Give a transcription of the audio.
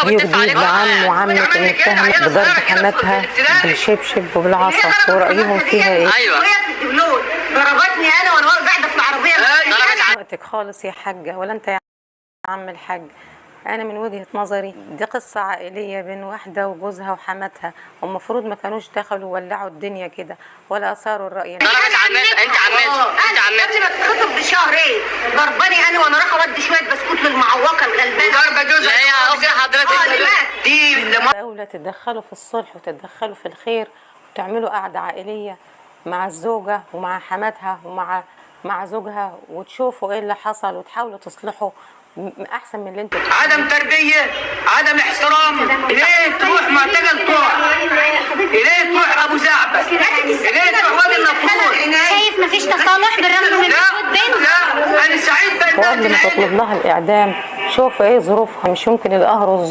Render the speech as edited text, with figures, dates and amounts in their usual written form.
يجيب لعم وعمة المتهم بضرب حماتها بالشبشب وبالعصا، ورأيهم فيها ايه؟ ايوه في الدبلوم ضربتني انا وانا قاعده في العربيه. وقتك خالص يا حاجة ولا انت يا عم الحاج. انا من وجهة نظري دي قصة عائلية بين واحدة وجوزها وحماتها، والمفروض ما كانوش دخلوا ولعوا الدنيا كده ولا اثاروا الرأي. ضربت عمتي انت قبل ما تتخطب بشهرين ضرباني انا وانا رايحه اودي شويه بسكوت للمعوقه الغلبانه. ضربه جوزها هي اختي حضرتك دي الدولة تتدخلوا في الصلح وتتدخلوا في الخير وتعملوا قعدة عائلية مع الزوجة ومع حماتها مع زوجها، وتشوفوا ايه اللي حصل وتحاولوا تصلحوا احسن من اللي انتوا. عدم تربيه، عدم احترام. ليه تروح معتقل طوع؟ ليه تروح ابو زعبه؟ ليه تروح وادي النطرون؟ شايف مفيش تصالح بالرغم من وجود بينهم. لا انا سعيد وقبل ما تطلب لها الاعدام شوفوا ايه ظروفها، مش يمكن القهر والظلم